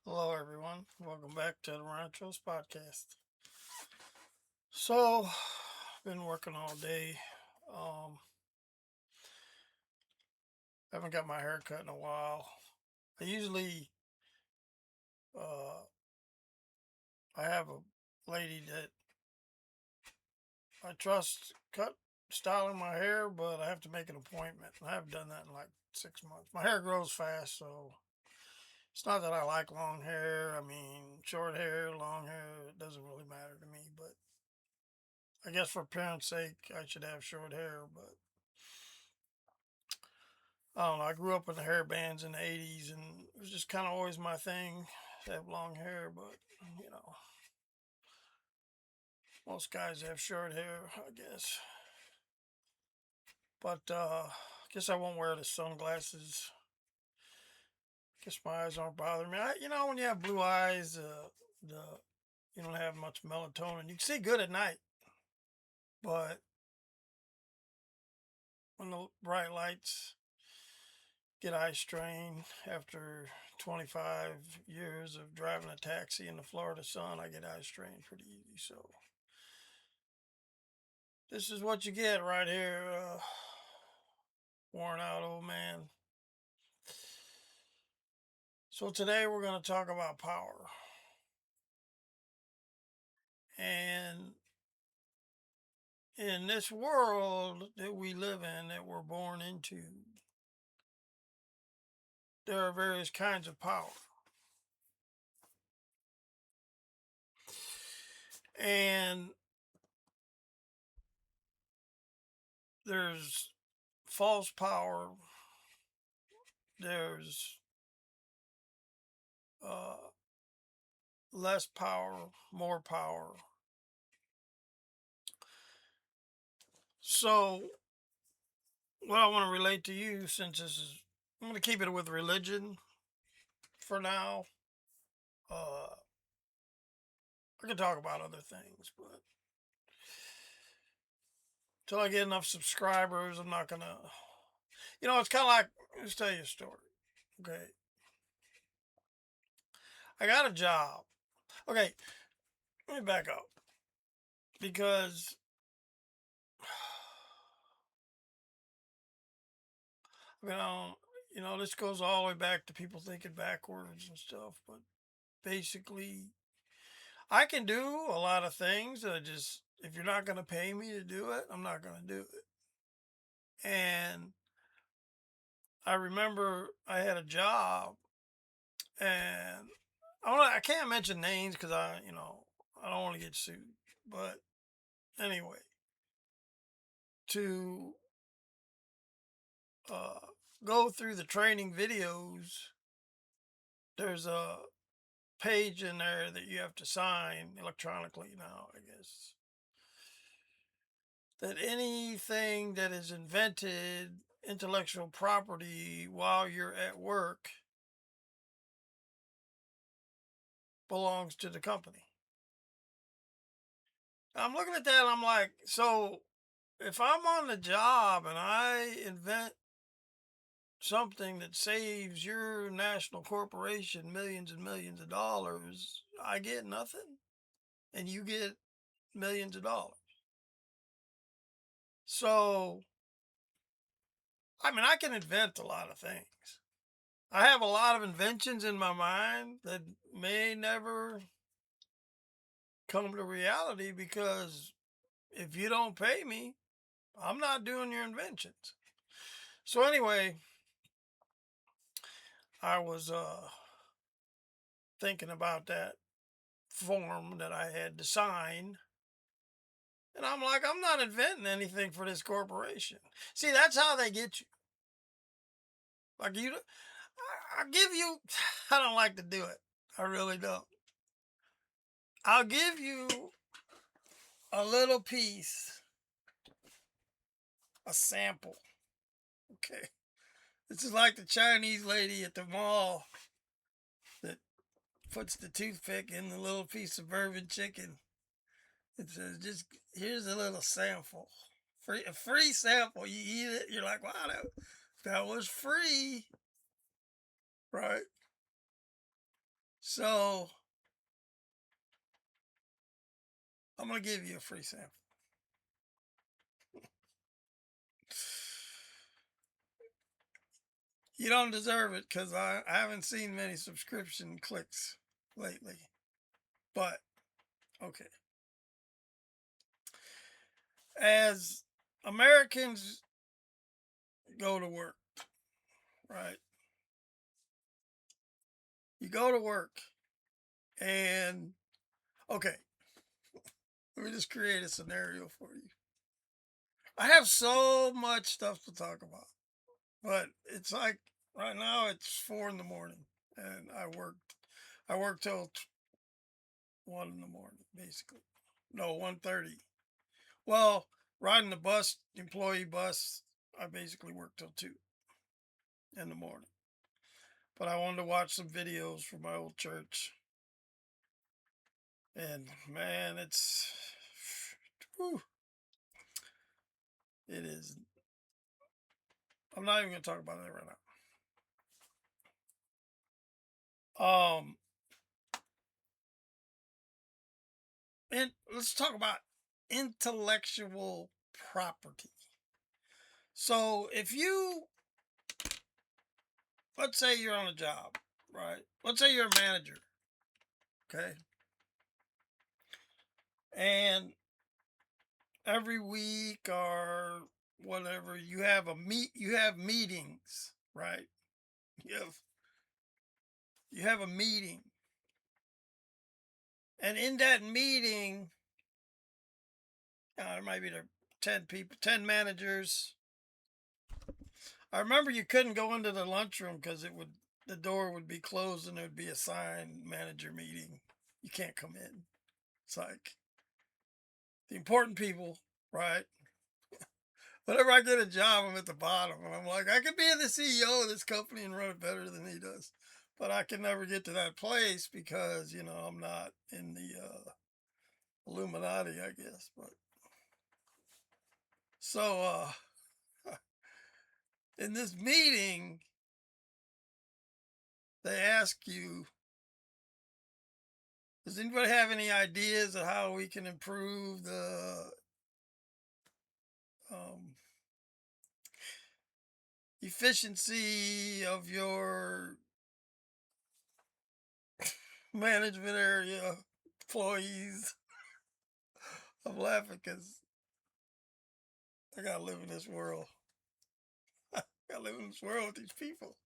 Hello, everyone. Welcome back to the Ranchos podcast. So, been working all day. Um, haven't got my hair cut in a while. I usually, uh, I have a lady that I trust styling my hair, but I have to make an appointment. I haven't done that in like 6 months. My hair grows fast, so it's not that I like long hair. I mean, short hair, long hair, it doesn't really matter to me. But I guess for appearance sake, I should have short hair, but I don't know. I grew up with the hair bands in the 80s, and it was just kind of always my thing to have long hair. But, you know, most guys have short hair, I guess. But I guess I won't wear the sunglasses. Guess my eyes aren't bothering me. When you have blue eyes, the you don't have much melatonin. You can see good at night, but when the bright lights get eye strain after 25 years of driving a taxi in the Florida sun, I get eye strain pretty easy. So this is what you get right here, worn out old man. So today we're going to talk about power. And in this world that we live in, that we're born into, there are various kinds of power. And there's false power, there's uh, less power, more power. So, what I want to relate to you, since I'm going to keep it with religion for now. I can talk about other things, but until I get enough subscribers, I'm not going to. It's kind of like, let's tell you a story. Okay. I got a job. Okay. Let me back up. Because this goes all the way back to people thinking backwards and stuff. But basically, I can do a lot of things. If you're not going to pay me to do it, I'm not going to do it. And I remember I had a job, and I can't mention names because I don't want to get sued. But anyway, to uh, go through the training videos, there's a page in there that you have to sign electronically now, I guess. That anything that is invented, intellectual property, while you're at work belongs to the company. I'm looking at that and I'm like, so if I'm on the job and I invent something that saves your national corporation millions and millions of dollars, I get nothing and you get millions of dollars. So, I can invent a lot of things. I have a lot of inventions in my mind that may never come to reality because if you don't pay me, I'm not doing your inventions. So anyway, I was thinking about that form that I had to sign. And I'm like, I'm not inventing anything for this corporation. See, that's how they get you. Like I give you, I don't like to do it. I really don't. I'll give you a little piece, a sample. Okay. This is like the Chinese lady at the mall that puts the toothpick in the little piece of bourbon chicken. It says, just here's a little sample. A free sample. You eat it, you're like, wow, that was free. Right? So I'm gonna give you a free sample. You don't deserve it because I haven't seen many subscription clicks lately. But okay. As Americans go to work, right? You go to work and okay, let me just create a scenario for you. I have so much stuff to talk about, but it's like right now it's 4 in the morning and I work till 1 in the morning, basically. No, 1:30. Well, riding the bus, employee bus, I basically work till 2 in the morning. But I wanted to watch some videos from my old church. And man, whew, it is. I'm not even going to talk about it right now. And let's talk about intellectual property. So let's say you're on a job, right? Let's say you're a manager, okay? And every week or whatever, you have meetings, right? You have you have a meeting. And in that meeting, there might be 10 people, 10 managers. I remember you couldn't go into the lunchroom because the door would be closed and there would be a sign, manager meeting. You can't come in. It's like the important people, right? Whenever I get a job, I'm at the bottom. And I'm like, I could be the CEO of this company and run it better than he does. But I can never get to that place because, I'm not in the Illuminati, I guess. But so in this meeting, they ask you, does anybody have any ideas of how we can improve the um, efficiency of your management area employees? I'm laughing because I gotta live in this world. I gotta live in this world with these people.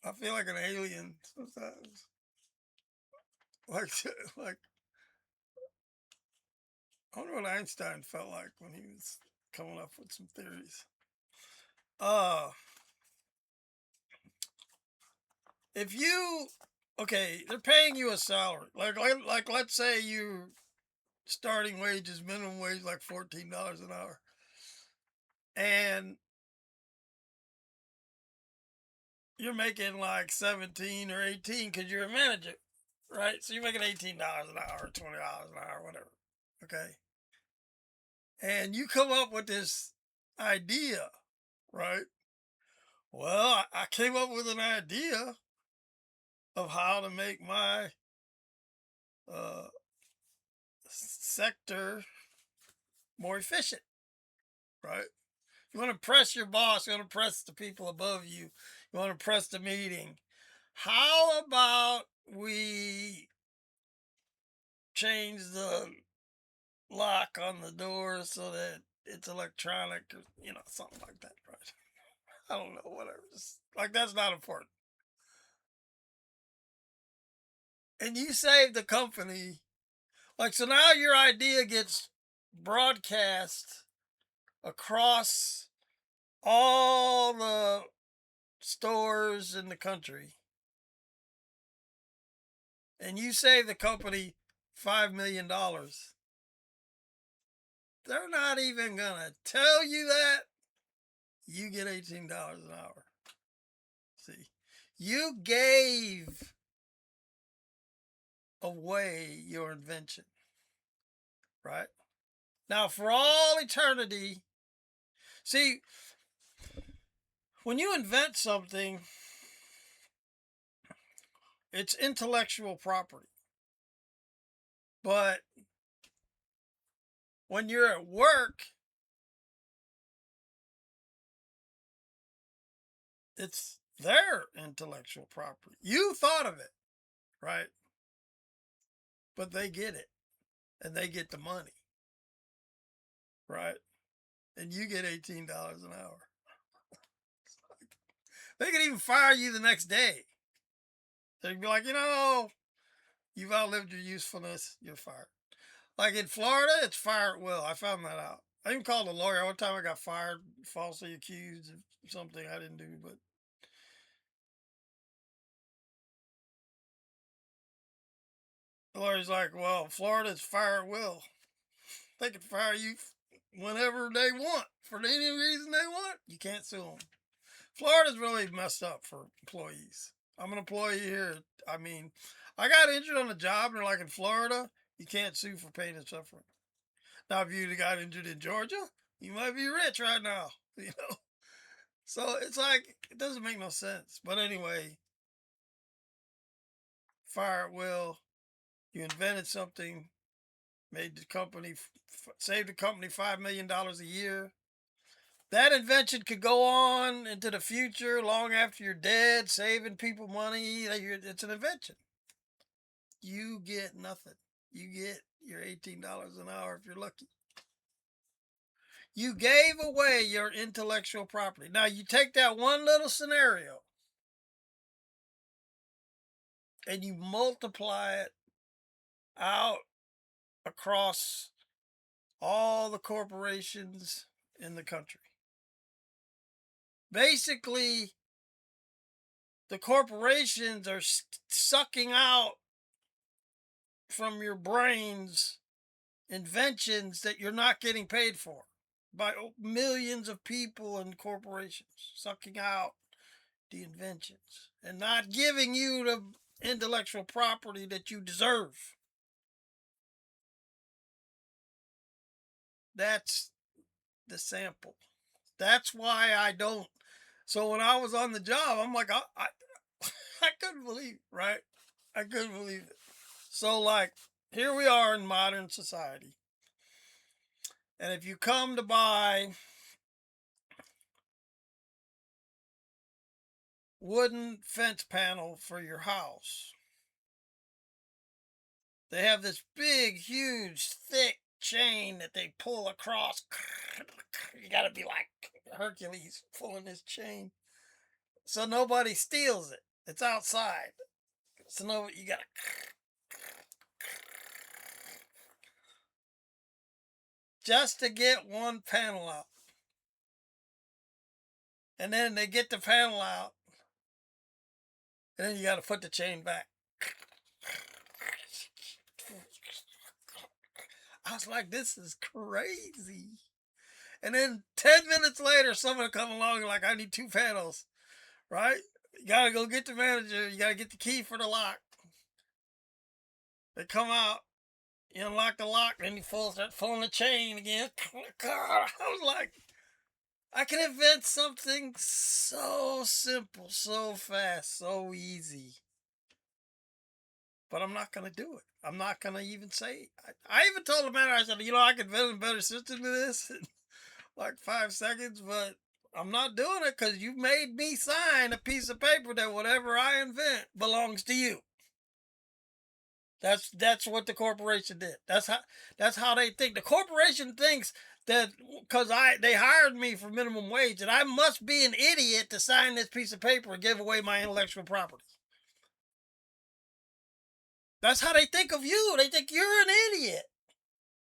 I feel like an alien sometimes. Like, like I wonder what Einstein felt like when he was coming up with some theories. Uh, if you okay, they're paying you a salary. Like let's say you starting wage is minimum wage like $14 an hour. And you're making like 17 or 18 because you're a manager, right? So you're making $18 an hour, $20 an hour, whatever. Okay. And you come up with this idea, right? Well, I came up with an idea of how to make my uh, sector more efficient, right? You want to press your boss, you want to press the people above you, you want to press the meeting. How about we change the lock on the door so that it's electronic or, something like that, right? I don't know, whatever. Just, like, that's not important. And you save the company. Like, so now your idea gets broadcast across all the stores in the country. And you save the company $5 million. They're not even going to tell you that. You get $18 an hour. See, you gave away your invention, right? Now, for all eternity, see, when you invent something, It's intellectual property. But when you're at work, it's their intellectual property. You thought of it, right? But they get it, and they get the money, right? And you get $18 an hour. They could even fire you the next day. They'd be like, you've outlived your usefulness. You're fired. Like in Florida, it's fire at will. I found that out. I even called a lawyer. One time I got fired, falsely accused of something I didn't do. But the lawyer's like, well, Florida's fire at will. They can fire you whenever they want for any reason they want. You can't sue them. Florida's really messed up for employees. I'm an employee here. I mean, I got injured on the job, and they're like, in Florida, you can't sue for pain and suffering. Now, if you got injured in Georgia, you might be rich right now, So it's like, it doesn't make no sense. But anyway, fire at will. You invented something, made the company, saved the company $5 million a year. That invention could go on into the future, long after you're dead, saving people money. It's an invention. You get nothing. You get your $18 an hour if you're lucky. You gave away your intellectual property. Now, you take that one little scenario and you multiply it out across all the corporations in the country. Basically, the corporations are sucking out from your brains inventions that you're not getting paid for by millions of people and corporations, sucking out the inventions and not giving you the intellectual property that you deserve. That's the sample. That's why I don't. So when I was on the job, I'm like, I couldn't believe it, right? I couldn't believe it. So, like, here we are in modern society. And if you come to buy wooden fence panel for your house, they have this big, huge, thick chain that they pull across. You gotta be like Hercules pulling this chain so nobody steals it. It's outside. So you gotta. Just to get one panel out. And then they get the panel out. And then you gotta put the chain back. I was like, this is crazy. And then 10 minutes later, someone come along and like, I need 2 panels, right? You gotta go get the manager. You gotta get the key for the lock. They come out. You unlock the lock, then you start pulling the chain again. I was like, I can invent something so simple, so fast, so easy. But I'm not going to do it. I'm not going to even say. I even told the manager, I said, I could invent a better system than this in like 5 seconds, but I'm not doing it because you made me sign a piece of paper that whatever I invent belongs to you. That's what the corporation did. That's how they think. The corporation thinks that because they hired me for minimum wage, that I must be an idiot to sign this piece of paper and give away my intellectual property. That's how they think of you. They think you're an idiot.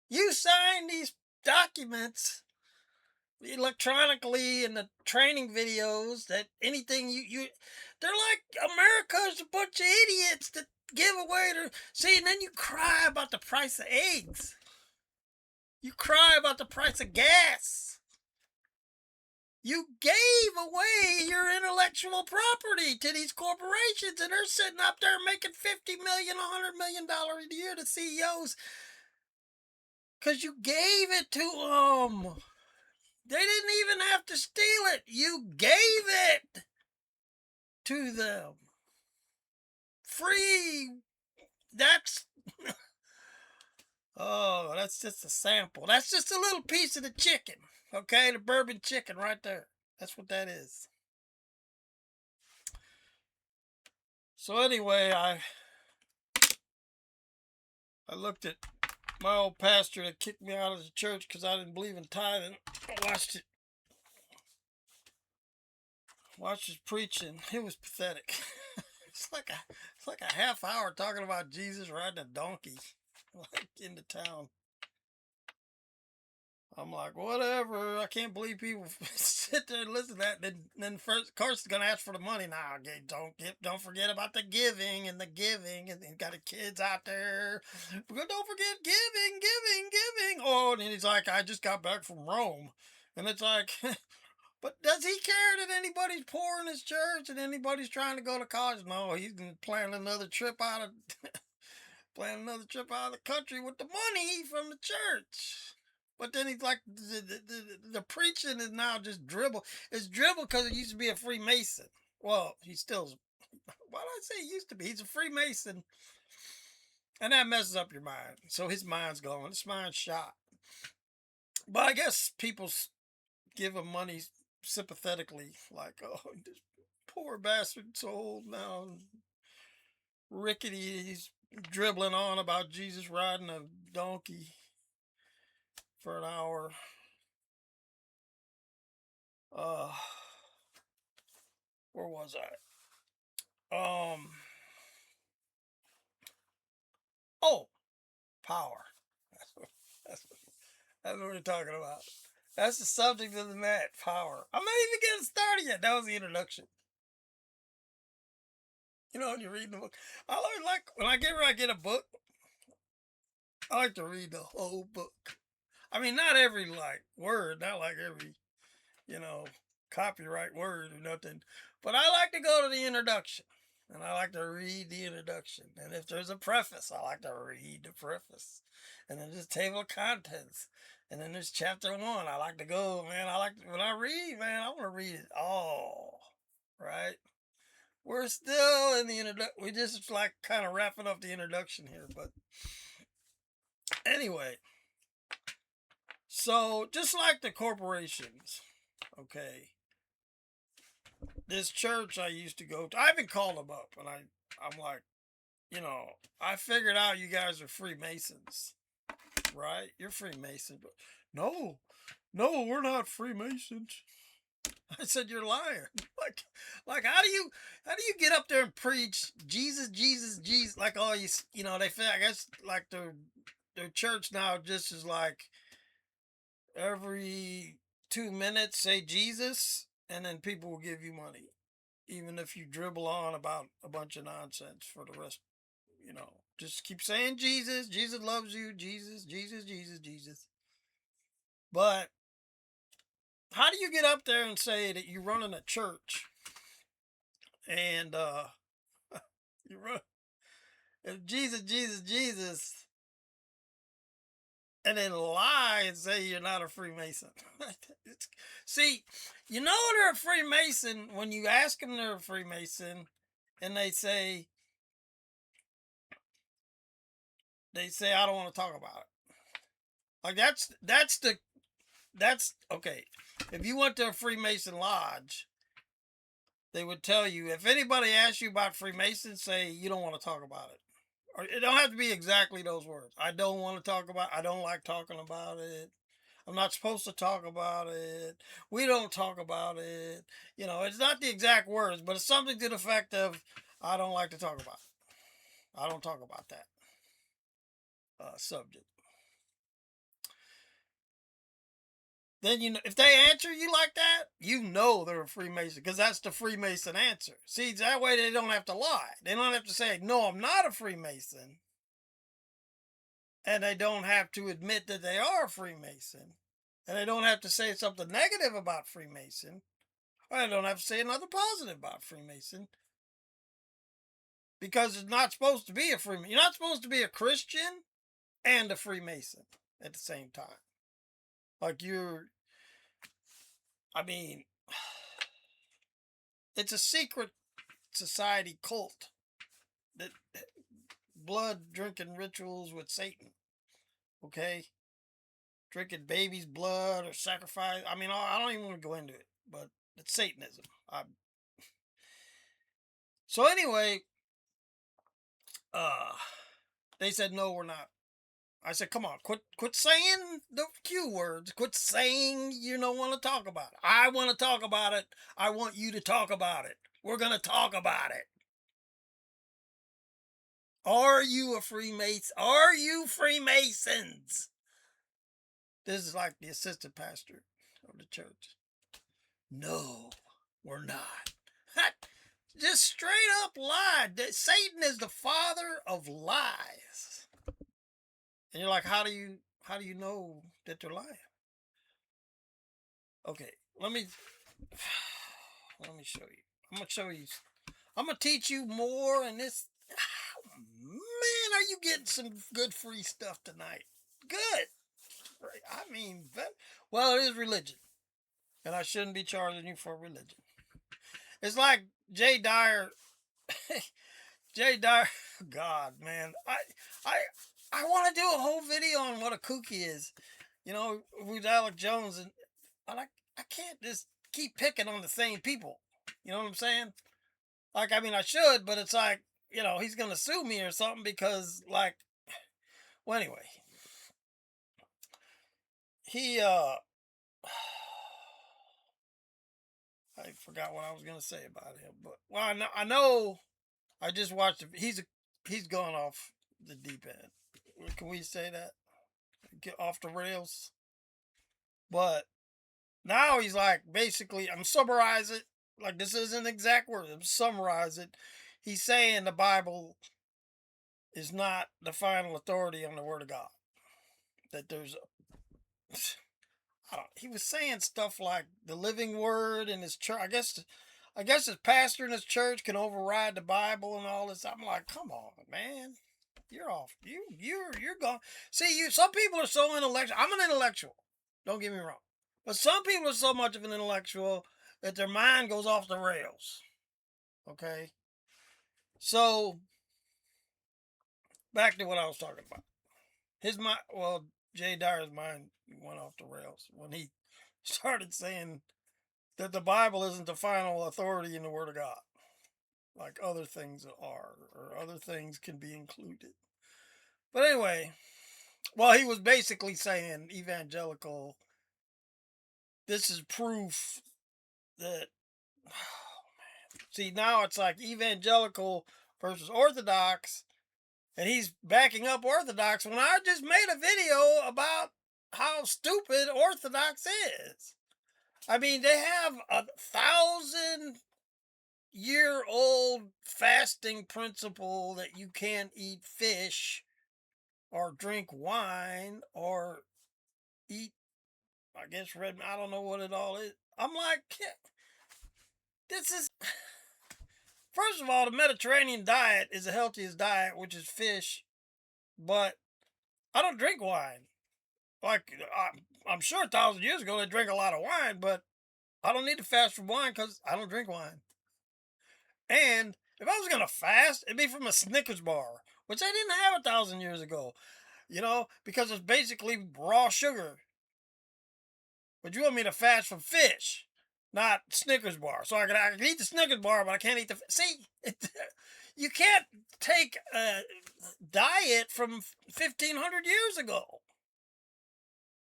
You sign these documents electronically in the training videos that anything they're like, America's a bunch of idiots that give away their. See, and then you cry about the price of eggs. You cry about the price of gas. You gave away your intellectual property to these corporations, and they're sitting up there making $50 million, $100 million a year to CEOs because you gave it to them. They didn't even have to steal it. You gave it to them free. That's oh, that's just a sample. That's just a little piece of the chicken. Okay, the bourbon chicken right there. That's what that is. So anyway, I looked at my old pastor that kicked me out of the church because I didn't believe in tithing. I watched his preaching. It was pathetic. it's like a half hour talking about Jesus riding a donkey, like in the town. I'm like, whatever. I can't believe people sit there and listen to that. Then first, of course, it's gonna ask for the money. Now, don't forget about the giving and you got the kids out there. Don't forget giving. Oh, and he's like, I just got back from Rome, and it's like, but does he care that anybody's poor in his church and anybody's trying to go to college? No, he's planning another trip out of the country with the money from the church. But then he's like, the preaching is now just dribble. It's dribble because it used to be a Freemason. Well, he still, why did I say he used to be? He's a Freemason. And that messes up your mind. So his mind's gone. His mind's shot. But I guess people give him money sympathetically. Like, oh, this poor bastard soul now. Rickety, he's dribbling on about Jesus riding a donkey for an hour. Where was I? Oh, power. That's what we're talking about. That's the subject of the night, power. I'm not even getting started yet. That was the introduction. You know, when you're reading the book, I like when I get a book, I like to read the whole book. I mean, not every like word, not like every, you know, copyright word or nothing. But I like to go to the introduction. And I like to read the introduction. And if there's a preface, I like to read the preface. And then there's table of contents. And then there's chapter 1. I like to go, man. When I read, man, I want to read it all. Right? We're still in the introduction. We just like kind of wrapping up the introduction here. But anyway. So just like the corporations, okay. This church I used to go to, I've been called them up, and I'm like, you know, I figured out you guys are Freemasons, right? You're Freemasons, but no, we're not Freemasons. I said you're lying. Like how do you get up there and preach Jesus, like all you know they feel I guess like their church now just is like every 2 minutes say Jesus, and then people will give you money, even if you dribble on about a bunch of nonsense for the rest. You know, just keep saying Jesus. Jesus loves you. Jesus. But how do you get up there and say that you're running a church and you run Jesus, and then lie and say you're not a Freemason? See, you know they're a Freemason when you ask them they're a Freemason, and they say I don't want to talk about it. Like that's okay. If you went to a Freemason lodge, they would tell you if anybody asks you about Freemasons, say you don't want to talk about it. Or it don't have to be exactly those words. I don't want to talk about. I don't like talking about it. I'm not supposed to talk about it. We don't talk about it. You know, it's not the exact words, but it's something to the effect of I don't like to talk about it. I don't talk about that subject. Then you know if they answer you like that, you know they're a Freemason because that's the Freemason answer. See, that way they don't have to lie. They don't have to say, "No, I'm not a Freemason," and they don't have to admit that they are a Freemason, and they don't have to say something negative about Freemason, or they don't have to say another positive about Freemason because it's not supposed to be a Freemason. You're not supposed to be a Christian and a Freemason at the same time. Like I mean, it's a secret society cult blood drinking rituals with Satan. Okay, drinking baby's blood or sacrifice. I mean, I don't even want to go into it, but it's Satanism. So anyway, uh, they said no, we're not. I said, come on, quit saying the Q words. Quit saying you don't want to talk about it. I want to talk about it. I want you to talk about it. We're gonna talk about it. Are you a Freemason? Are you Freemasons? This is like the assistant pastor of the church. No, we're not. Just straight up lied. Satan is the father of lies. And you're like, how do you know that they're lying? Okay, let me show you. I'm gonna show you. I'm gonna teach you more in this. Man, are you getting some good free stuff tonight? Good. I mean, well, it is religion, and I shouldn't be charging you for religion. It's like Jay Dyer. Jay Dyer. God, man, I want to do a whole video on what a kooky is. You know, with Alex Jones, and I can't just keep picking on the same people. You know what I'm saying? Like, I mean, I should, but it's like, you know, he's gonna sue me or something because, like, well, anyway, he I forgot what I was gonna say about him, but well, I know. I just watched. He's gone off the deep end. Can we say that? Get off the rails. But now he's like, basically, I'm summarize it. Like, this isn't exact words. I'm summarize it. He's saying the Bible is not the final authority on the Word of God. That there's he was saying stuff like the living word in his church. I guess his pastor in his church can override the Bible and all this. I'm like, come on, man, you're off. You're gone. See, some people are so intellectual. I'm an intellectual. Don't get me wrong, but some people are so much of an intellectual that their mind goes off the rails. Okay, so back to what I was talking about. His mind, well, Jay Dyer's mind went off the rails when he started saying that the Bible isn't the final authority in the Word of God, like other things are, or other things can be included. But anyway, well, he was basically saying evangelical. This is proof that. Oh man, see, now it's like evangelical versus Orthodox, and he's backing up Orthodox when I just made a video about how stupid Orthodox is. I mean, they have 1,000-year-old fasting principle that you can't eat fish or drink wine or eat, I guess, red. I don't know what it all is. I'm like, this is. First of all, the Mediterranean diet is the healthiest diet, which is fish, but I don't drink wine. Like, I'm sure 1,000 years ago they drank a lot of wine, but I don't need to fast from wine because I don't drink wine. And if I was going to fast, it'd be from a Snickers bar, which I didn't have 1,000 years ago, you know, because it's basically raw sugar. But you want me to fast from fish, not Snickers bar. So I can eat the Snickers bar, but I can't eat the. See, you can't take a diet from 1,500 years ago.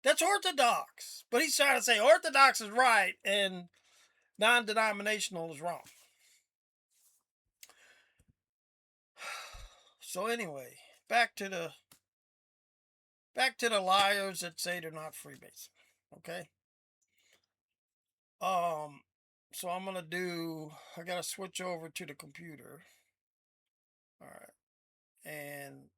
That's Orthodox. But he's trying to say Orthodox is right and non-denominational is wrong. So anyway, back to the liars that say they're not Freemason. Okay. So I'm gonna do. I gotta switch over to the computer. All right, and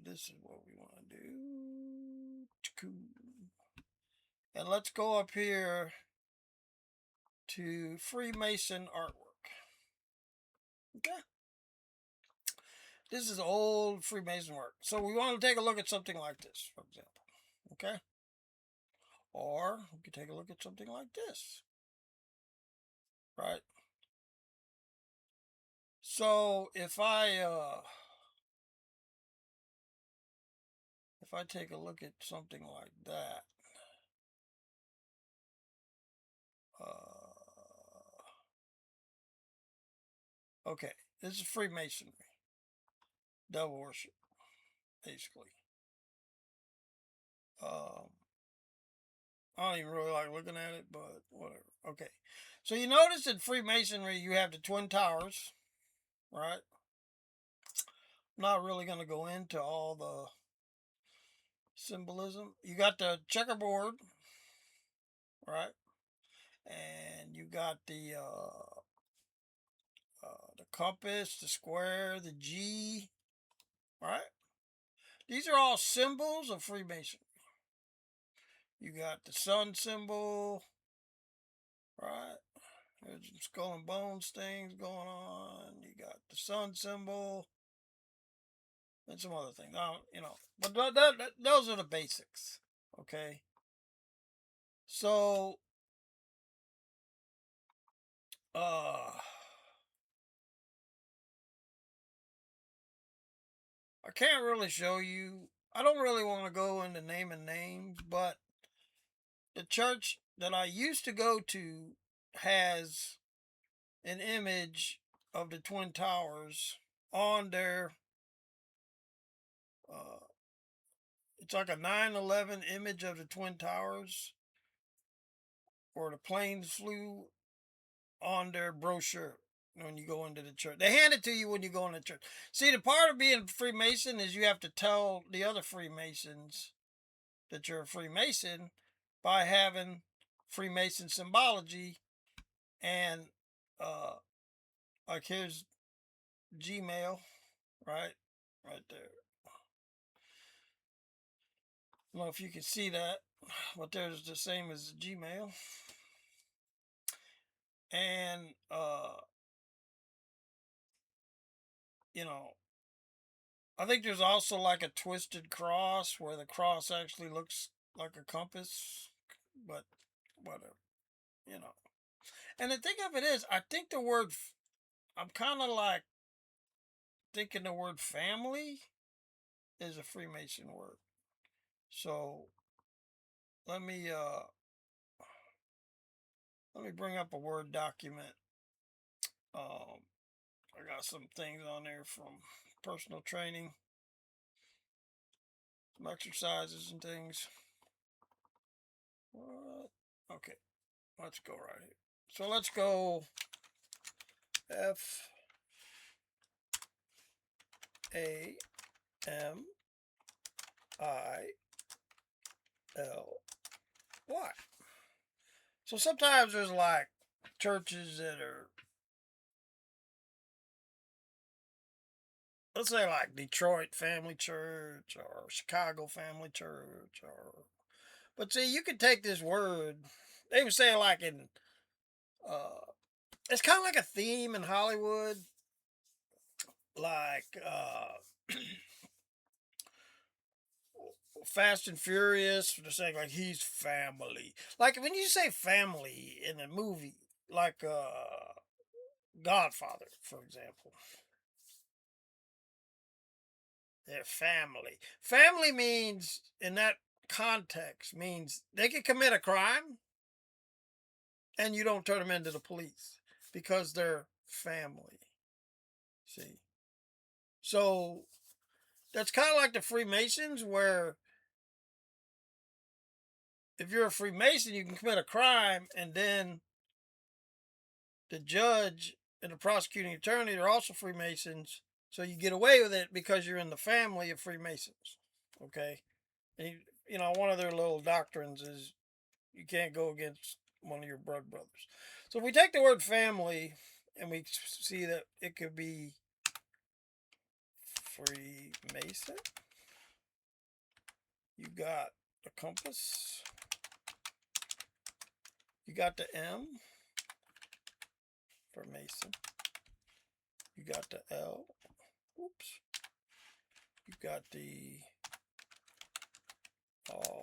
this is what we want to do. And let's go up here to Freemason artwork. Okay. This is old Freemason work. So we want to take a look at something like this, for example. Okay. Or we could take a look at something like this. Right. So if I take a look at something like that, okay, this is Freemasonry, devil worship, basically. I don't even really like looking at it, but whatever. Okay, so you notice in Freemasonry you have the Twin Towers, right? I'm not really going to go into all the symbolism. You got the checkerboard, right? And you got the compass, the square, the G, right? These are all symbols of Freemasonry. You got the sun symbol, right? There's some skull and bones things going on. You got the sun symbol and some other things. But those are the basics, okay? So, I can't really show you. I don't really want to go into naming names, but the church that I used to go to has an image of the Twin Towers on their, uh, it's like a 9/11 image of the Twin Towers, or the planes flew on their brochure when you go into the church. They hand it to you when you go into church. See, the part of being Freemason is you have to tell the other Freemasons that you're a Freemason by having Freemason symbology. And like here's Gmail, right there. I don't know if you can see that, but there's the same as Gmail. And you know, I think there's also like a twisted cross where the cross actually looks like a compass, but whatever, you know. And the thing of it is, I think the word, I'm kind of like thinking the word family is a Freemason word. So let me bring up a Word document. I got some things on there from personal training, some exercises and things. What? Okay, let's go right here. So let's go FAMILY. So sometimes there's like churches that are, let's say like Detroit Family Church or Chicago Family Church, but see, you could take this word, they would say like in, it's kind of like a theme in Hollywood, like Fast and Furious, they're saying like he's family. Like when you say family in a movie, like Godfather, for example, they're family. Family means, in that context, means they can commit a crime and you don't turn them into the police because they're family. See? So that's kind of like the Freemasons, where if you're a Freemason, you can commit a crime and then the judge and the prosecuting attorney are also Freemasons. So you get away with it because you're in the family of Freemasons. Okay? And one of their little doctrines is you can't go against one of your blood brothers. So if we take the word family and we see that it could be Freemason, you got the compass, you got the M for Mason, you got the L, oops, you got the all-seeing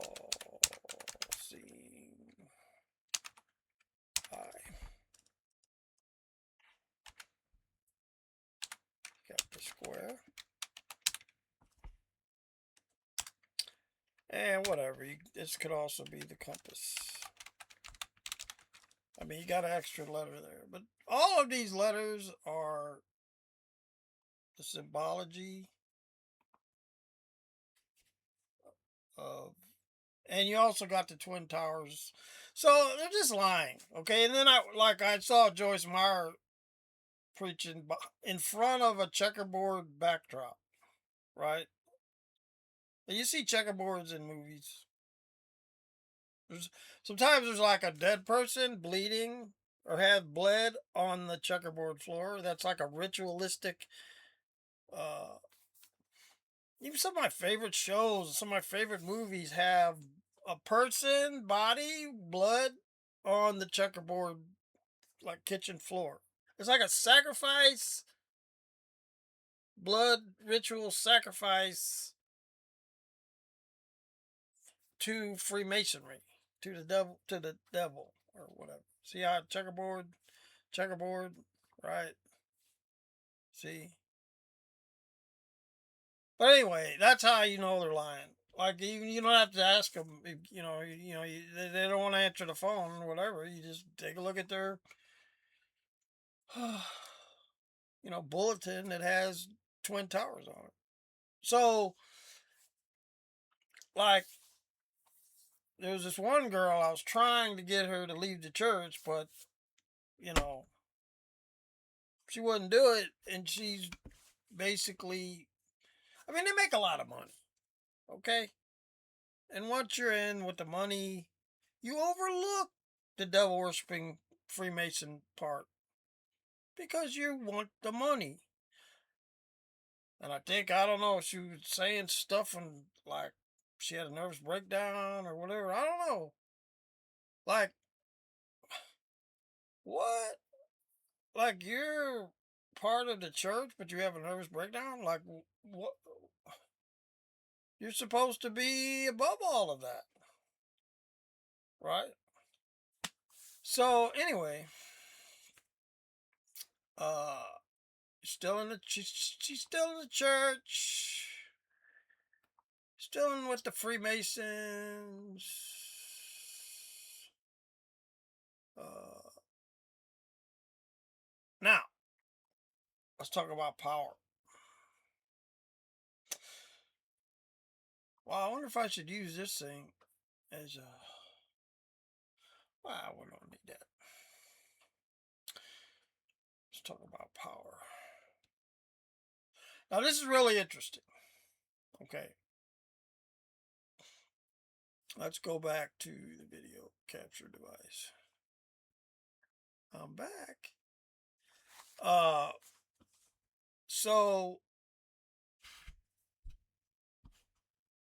eye. square. And whatever, this could also be the compass. I mean, you got an extra letter there. But all of these letters are the symbology of, and you also got the Twin Towers. So they're just lying, okay? And then I saw Joyce Meyer preaching in front of a checkerboard backdrop, right? You see checkerboards in movies. Sometimes there's like a dead person bleeding or have bled on the checkerboard floor. That's like a ritualistic. Even some of my favorite shows, some of my favorite movies have a person, body, blood on the checkerboard, like kitchen floor. It's like a sacrifice, blood ritual sacrifice to Freemasonry, to the devil or whatever. See how checkerboard, right? See. But anyway, that's how you know they're lying. Like you don't have to ask them. They don't want to answer the phone or whatever. You just take a look at their, bulletin that has Twin Towers on it. So, like, there was this one girl, I was trying to get her to leave the church, but, she wouldn't do it. And she's basically, I mean, they make a lot of money, okay? And once you're in with the money, you overlook the devil worshipping Freemason part because you want the money. And I don't know, she was saying stuff and like she had a nervous breakdown or whatever. I don't know. Like, what? Like, you're part of the church, but you have a nervous breakdown? Like, what? You're supposed to be above all of that, right? So, anyway, uh, she's still in the church, still in with the Freemasons. Now, let's talk about power. Well, I wonder if I should use this thing as a. Well, we don't need that. Let's talk about power. Now, this is really interesting. Okay. Let's go back to the video capture device. I'm back. So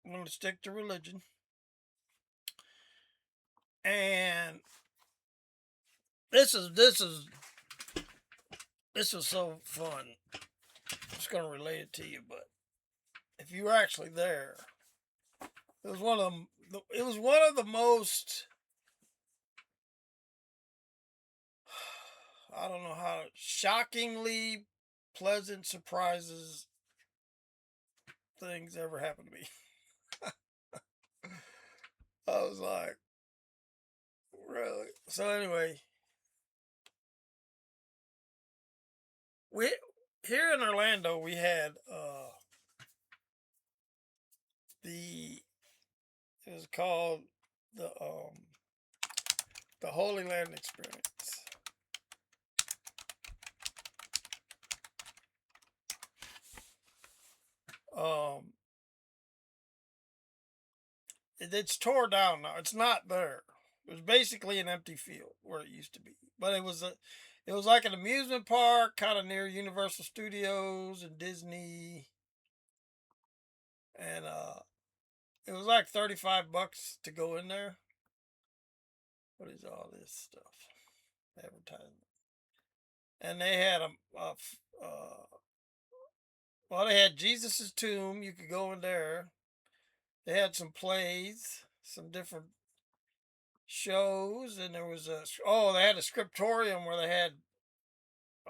I'm going to stick to religion. And this is so fun. I'm just going to relate it to you, but if you were actually there, it was one of the most, I don't know how, shockingly pleasant surprises things ever happened to me. I was like, really? So anyway, here in Orlando we had it was called the Holy Land Experience. It's tore down now. It's not there. It was basically an empty field where it used to be. But it was like an amusement park, kind of near Universal Studios and Disney. And it was like $35 to go in there. What is all this stuff? Advertisement. And they had they had Jesus's tomb. You could go in there. They had some plays, some different shows, and there was they had a scriptorium where they had,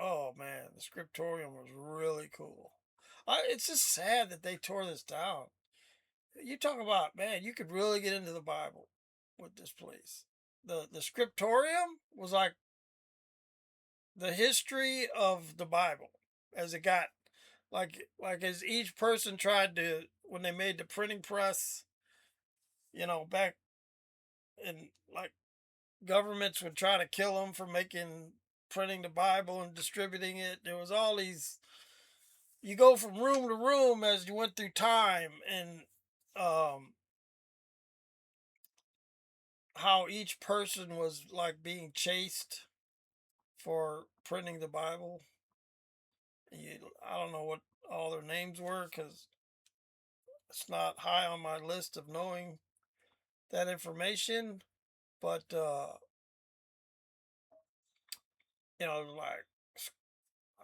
oh man, the scriptorium was really cool. It's just sad that they tore this down. You talk about, man, you could really get into the Bible with this place. The scriptorium was like the history of the Bible as it got, like as each person tried to, when they made the printing press, back in, like, governments would try to kill them for making printing the Bible and distributing it. There was all these, you go from room to room as you went through time, and um how each person was like being chased for printing the Bible. I don't know what all their names were because it's not high on my list of knowing that information. But like,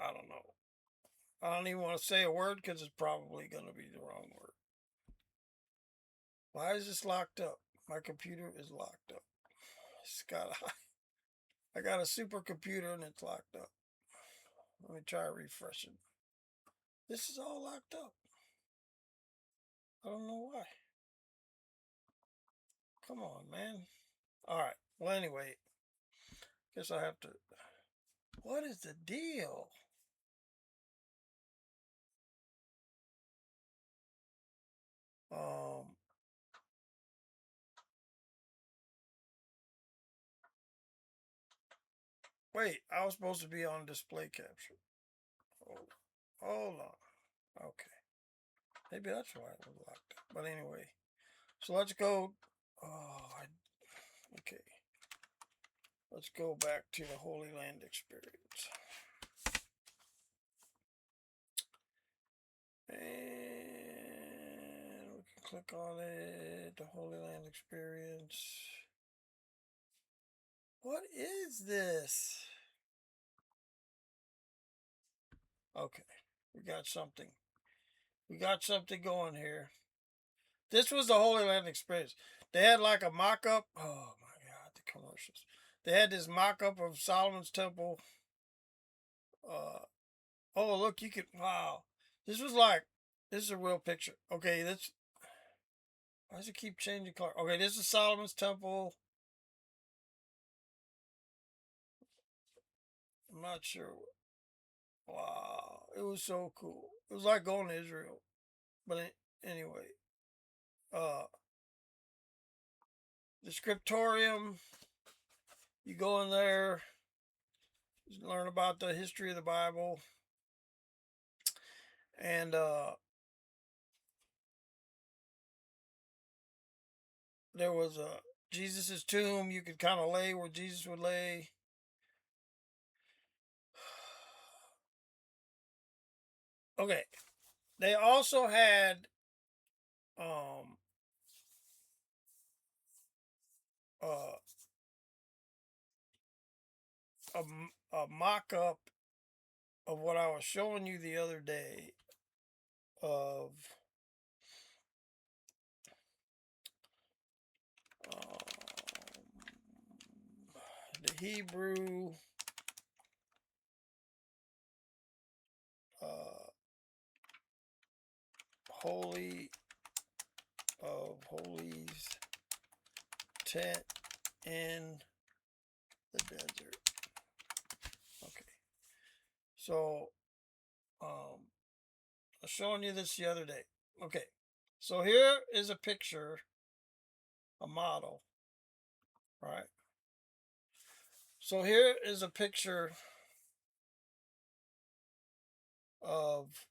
I don't know. I don't even want to say a word because it's probably going to be the wrong word. Why is this locked up? My computer is locked up. It's got I got a supercomputer and it's locked up. Let me try refreshing. This is all locked up. I don't know why. Come on, man. All right. Well, anyway, guess I have to. What is the deal? Um. Wait, I was supposed to be on display capture. Hold on. Okay. Maybe that's why it was locked up. But anyway, so let's go. Okay. Let's go back to the Holy Land experience. And we can click on it. The Holy Land experience. What is this? Okay. We got something. We got something going here. This was the Holy Land experience. They had like a mock up. Oh my God, the commercials. They had this mock up of Solomon's Temple. Oh, look, you could. Wow. This was like, this is a real picture. Okay, why does it keep changing color? Okay, this is Solomon's Temple. I'm not sure. Wow, it was so cool. It was like going to Israel. But anyway, uh, the scriptorium. You go in there, you learn about the history of the Bible, and there was a Jesus's tomb. You could kind of lay where Jesus would lay. Okay, they also had um uh a mock up of what I was showing you the other day of the Hebrew Holy of Holies tent in the desert. Okay, so I was showing you this the other day. Okay, so here is a picture, a model, right? So here is a picture of,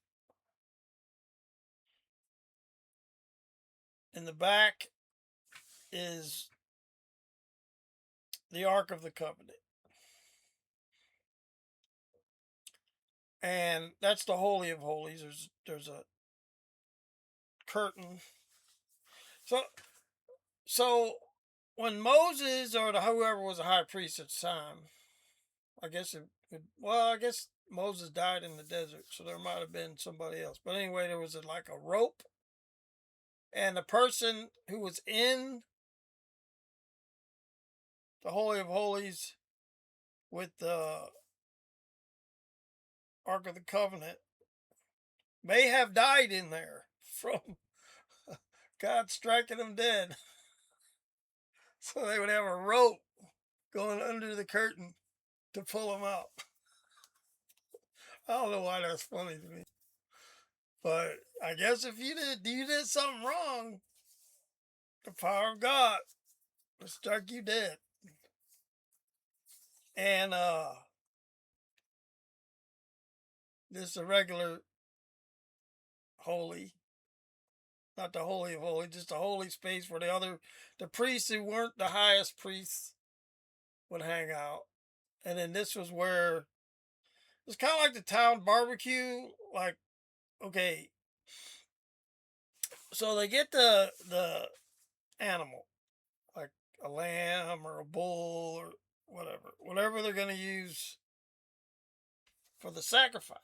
in the back is the Ark of the Covenant. And that's the Holy of Holies. There's a curtain. So when Moses, or whoever was a high priest at the time, I guess I guess Moses died in the desert, so there might have been somebody else. But anyway, there was like a rope, and the person who was in the Holy of Holies with the Ark of the Covenant may have died in there from God striking them dead. So they would have a rope going under the curtain to pull them out. I don't know why that's funny to me. But I guess if you did something wrong, the power of God will strike you dead. And this is a regular holy, not the holy of holy, just a holy space where the priests who weren't the highest priests would hang out. And then this was where it's kind of like the town barbecue. Like, okay, so they get the animal, like a lamb or a bull or whatever they're gonna use for the sacrifice.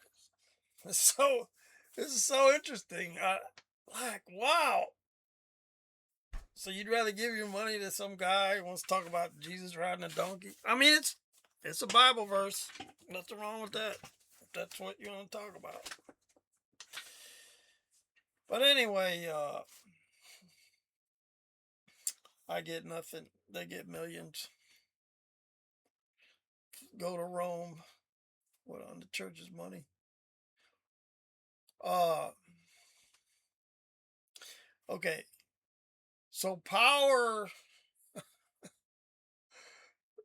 So this is so interesting. Like, wow. So you'd rather give your money to some guy who wants to talk about Jesus riding a donkey? I mean, it's a Bible verse. Nothing wrong with that. If that's what you want to talk about. But anyway, I get nothing. They get millions. Go to Rome. What, on the church's money? Okay. So power.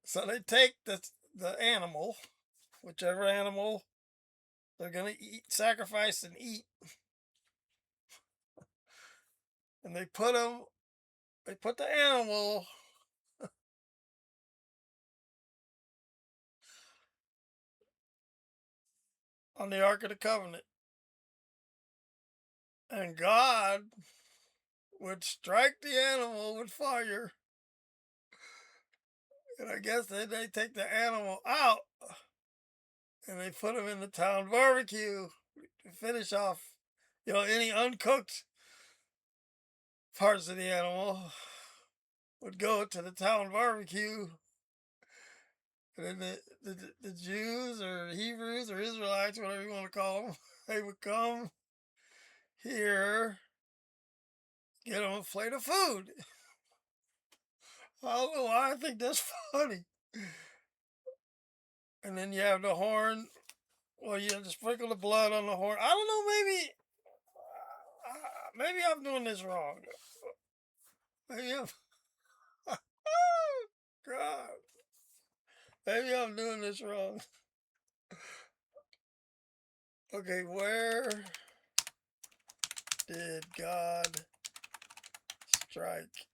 So they take the animal, whichever animal they're gonna eat, sacrifice and eat, and they put the animal on the Ark of the Covenant, and God would strike the animal with fire, and I guess then they take the animal out and they put him in the town barbecue to finish off, any uncooked parts of the animal would go to the town barbecue. And then the Jews or Hebrews or Israelites, whatever you want to call them, they would come here, get them a plate of food. I don't know why I think that's funny. And then you have the horn. Well, you have to sprinkle the blood on the horn. I don't know. Maybe I'm doing this wrong. Maybe I'm. God. Maybe I'm doing this wrong. Okay, where did God strike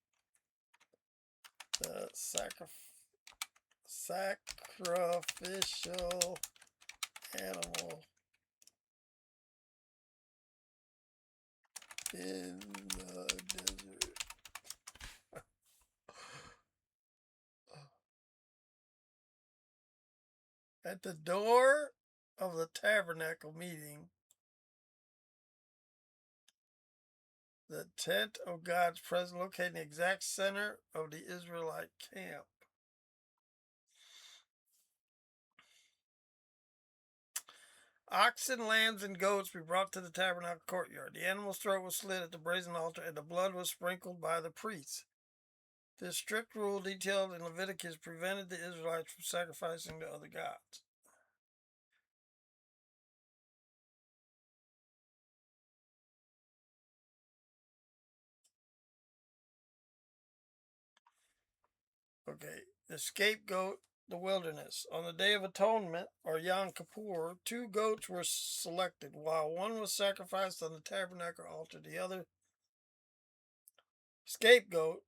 the sacrificial animal in the desert? At the door of the tabernacle meeting, the tent of God's presence located in the exact center of the Israelite camp. Oxen, lambs, and goats be brought to the tabernacle courtyard. The animal's throat was slit at the brazen altar, and the blood was sprinkled by the priests. This strict rule detailed in Leviticus prevented the Israelites from sacrificing to other gods. Okay, the scapegoat, the wilderness. On the Day of Atonement, or Yom Kippur, 2 goats were selected. While one was sacrificed on the tabernacle altar, the other scapegoat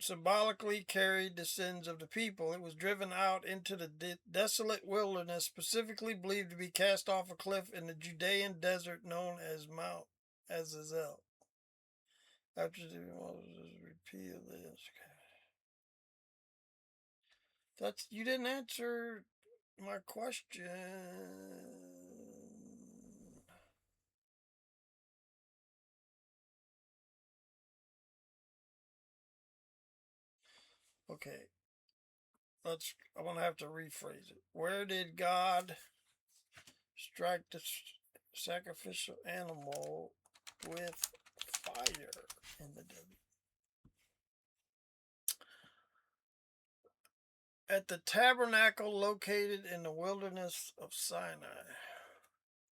symbolically carried the sins of the people. It was driven out into the desolate wilderness, specifically believed to be cast off a cliff in the Judean desert known as Mount Azazel. After Moses repealed this. You didn't answer my question. Okay. I'm gonna have to rephrase it. Where did God strike sacrificial animal with fire in the desert. At the tabernacle located in the wilderness of Sinai.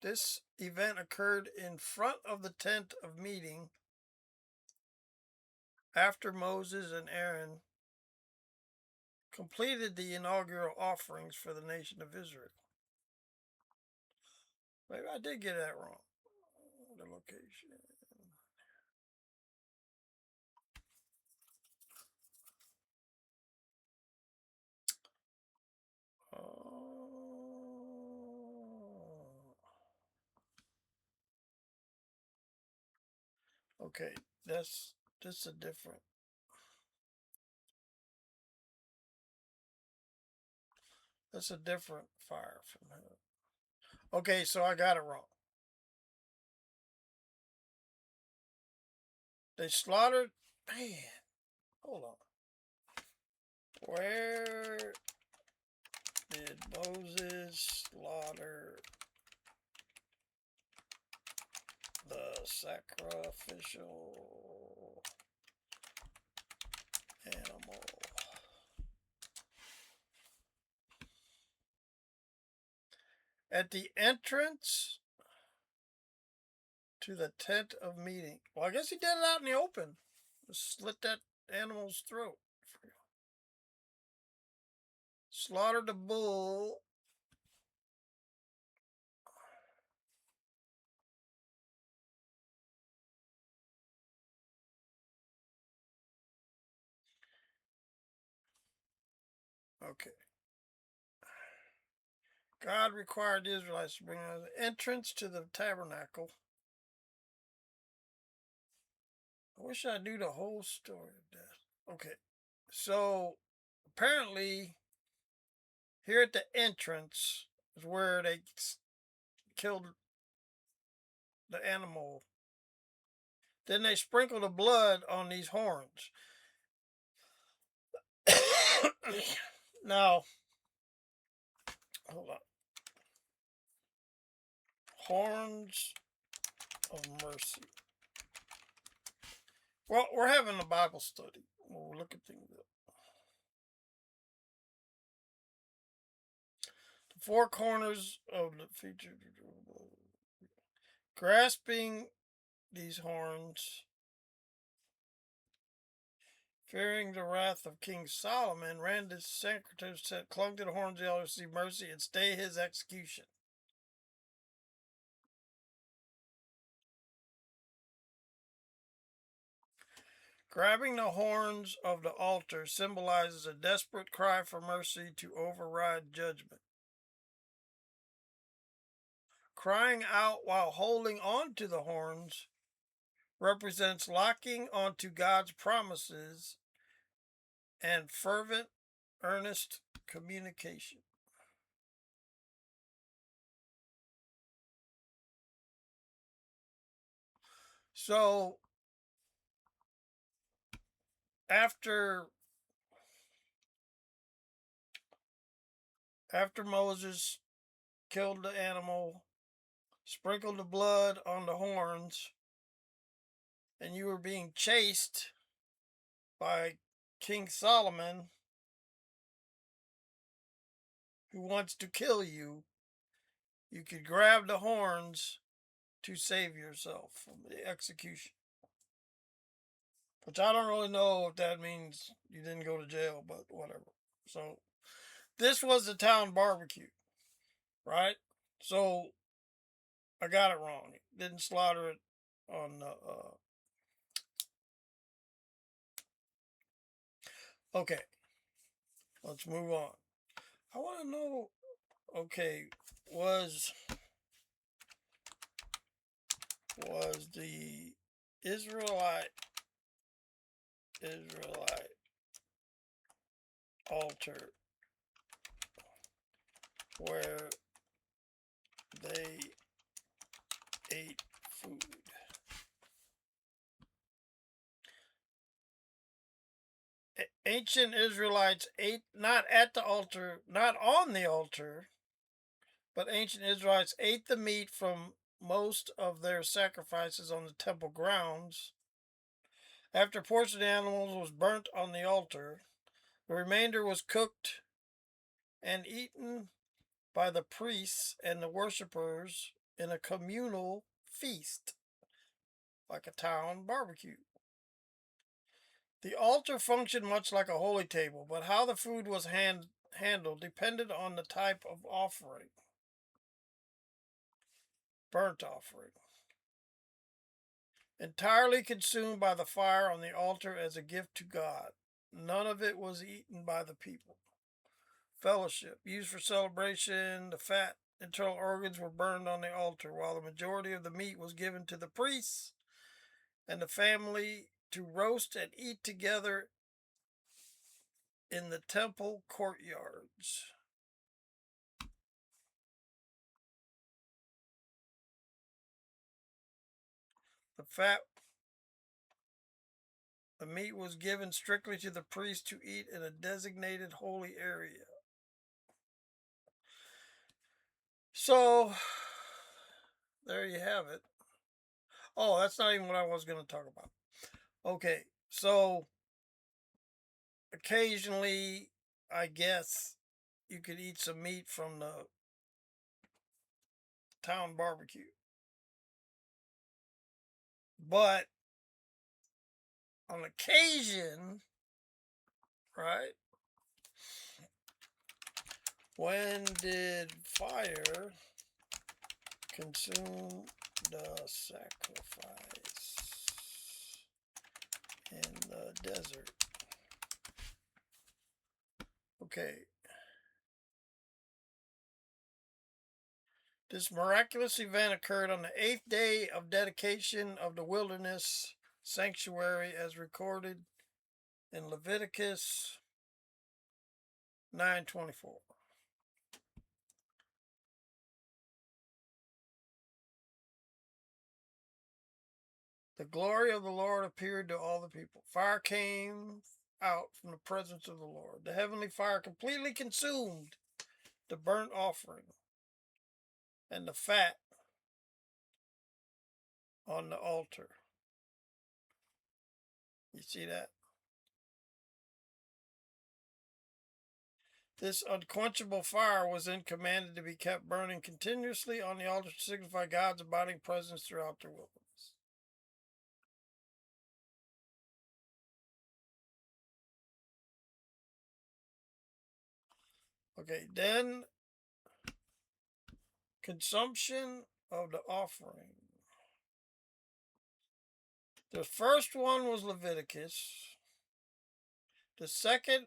This event occurred in front of the tent of meeting after Moses and Aaron completed the inaugural offerings for the nation of Israel. Maybe I did get that wrong. The location. Okay, that's a different. That's a different fire from heaven. Okay, so I got it wrong. They slaughtered. Man, hold on. Where did Moses slaughter the sacrificial animal? At the entrance to the tent of meeting. Well, I guess he did it out in the open. Just slit that animal's throat. Slaughtered the bull. Okay. God required the Israelites to bring out the entrance to the tabernacle. I wish I knew the whole story of that. Okay. So apparently, here at the entrance is where they killed the animal. Then they sprinkle the blood on these horns. Now, hold on. Horns of mercy. Well, we're having a Bible study. We'll look at things up. The four corners of the feature. Grasping these horns, fearing the wrath of King Solomon, ran to secretaries, clung to the horns of the elders to see mercy and stay his execution. Grabbing the horns of the altar symbolizes a desperate cry for mercy to override judgment. Crying out while holding on to the horns represents locking onto God's promises and fervent, earnest communication. So, after Moses killed the animal, sprinkled the blood on the horns, and you were being chased by King Solomon, who wants to kill you, you could grab the horns to save yourself from the execution. Which I don't really know if that means you didn't go to jail, but whatever. So, this was the town barbecue, right? So, I got it wrong. Didn't slaughter it on the. Okay, let's move on. I want to know. Okay, was the Israelite altar where they ate food? Ancient Israelites ate not at the altar, not on the altar, but ancient Israelites ate the meat from most of their sacrifices on the temple grounds. After a portion of the animals was burnt on the altar, the remainder was cooked and eaten by the priests and the worshippers in a communal feast, like a town barbecue. The altar functioned much like a holy table, but how the food was handled depended on the type of offering. Burnt offering. Entirely consumed by the fire on the altar as a gift to God. None of it was eaten by the people. Fellowship. Used for celebration, the fat internal organs were burned on the altar, while the majority of the meat was given to the priests and the family to roast and eat together in the temple courtyards. The meat was given strictly to the priest to eat in a designated holy area. So, there you have it. Oh, that's not even what I was going to talk about. Okay, so occasionally, I guess you could eat some meat from the town barbecue. But on occasion, right? When did fire consume the sacrifice in the desert? Okay. This miraculous event occurred on the 8th day of dedication of the wilderness sanctuary as recorded in Leviticus 9:24. The glory of the Lord appeared to all the people. Fire came out from the presence of the Lord. The heavenly fire completely consumed the burnt offering and the fat on the altar. You see that? This unquenchable fire was then commanded to be kept burning continuously on the altar to signify God's abiding presence throughout the wilderness. Okay, then consumption of the offering. The first one was Leviticus. The second,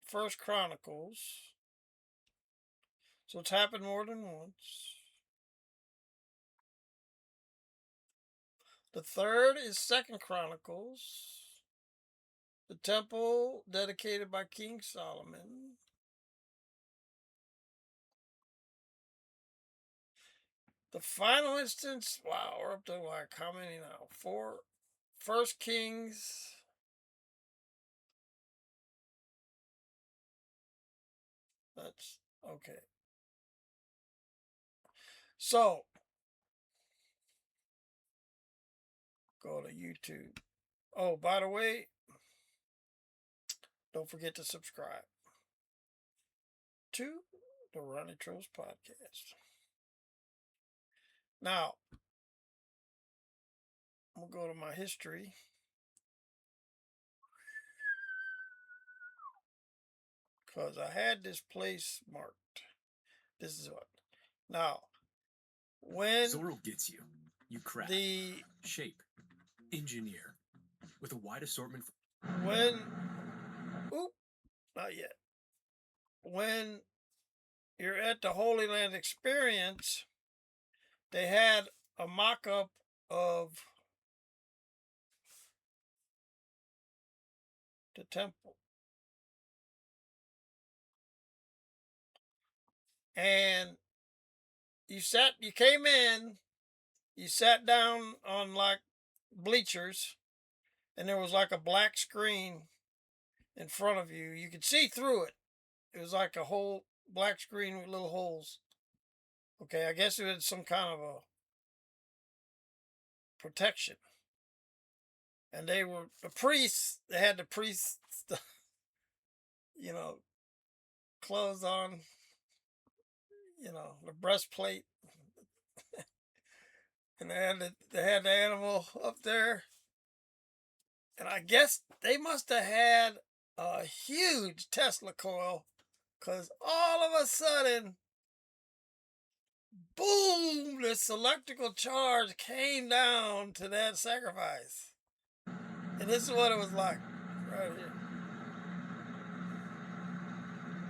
First Chronicles. So it's happened more than once. The third is Second Chronicles. The temple dedicated by King Solomon. The final instance, wow, we're up to like how many now? 4. First Kings. That's okay. So, go to YouTube. Oh, by the way, don't forget to subscribe to the Ronnie Trolls podcast. Now, I'm going to go to my history. Because I had this place marked. This is what. Now, when Zorro gets you, you craft, shape, engineer, with a wide assortment. Not yet. When you're at the Holy Land Experience, they had a mock-up of the temple. And you came in, you sat down on like bleachers, and there was like a black screen in front of you. You could see through it. It was like a whole black screen with little holes. Okay, I guess it was some kind of a protection. And they were the priests. They had the priests, you know, clothes on. You know, the breastplate, and they had the animal up there. And I guess they must have had a huge Tesla coil, because all of a sudden, boom, this electrical charge came down to that sacrifice. And this is what it was like right here.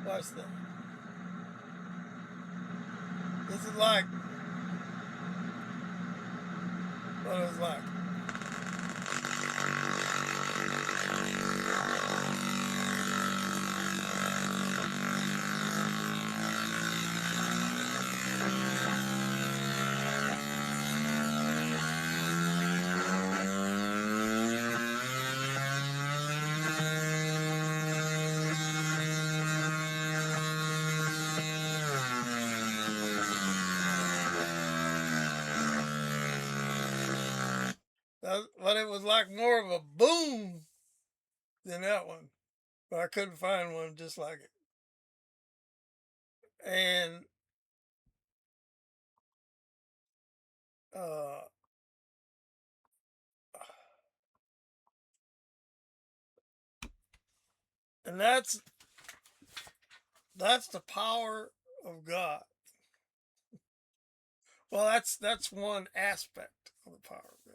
Watch that. This is like what it was like. But it was like more of a boom than that one. But I couldn't find one just like it. And uh, and that's the power of God. Well, that's one aspect of the power of God.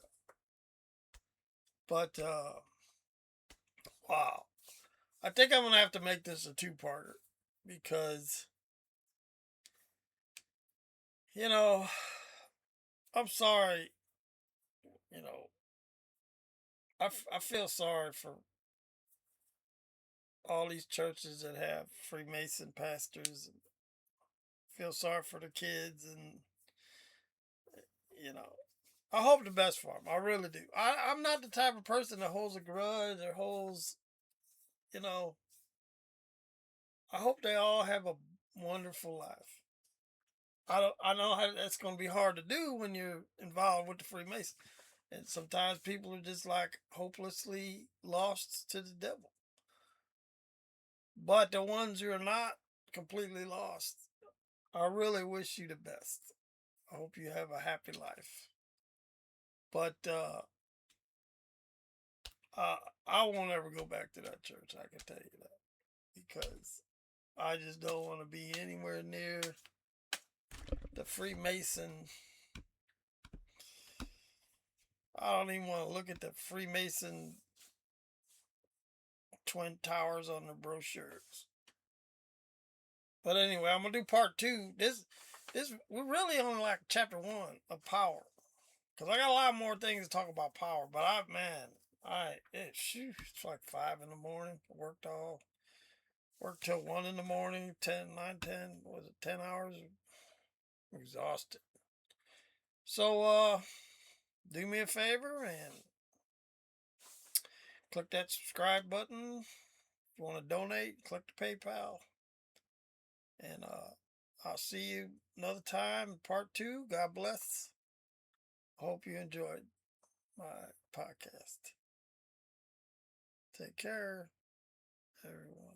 But wow, I think I'm gonna have to make this a two-parter, because you know, I'm sorry, you know, I feel sorry for all these churches that have Freemason pastors, and feel sorry for the kids, and you know, I hope the best for them. I really do. I'm not the type of person that holds a grudge or holds, you know, I hope they all have a wonderful life. I know how that's going to be hard to do when you're involved with the Freemasons. And sometimes people are just like hopelessly lost to the devil. But the ones who are not completely lost, I really wish you the best. I hope you have a happy life. But I won't ever go back to that church, I can tell you that. Because I just don't want to be anywhere near the Freemason. I don't even want to look at the Freemason Twin Towers on the brochures. But anyway, I'm gonna do part two. This we're really on like chapter 1 of power, because I got a lot more things to talk about power. But it's like 5 in the morning. I worked till 1 in the morning, 10, was it 10 hours? I'm exhausted. So do me a favor and click that subscribe button. If you want to donate, click the PayPal. And I'll see you another time, part 2. God bless. Hope you enjoyed my podcast. Take care, everyone.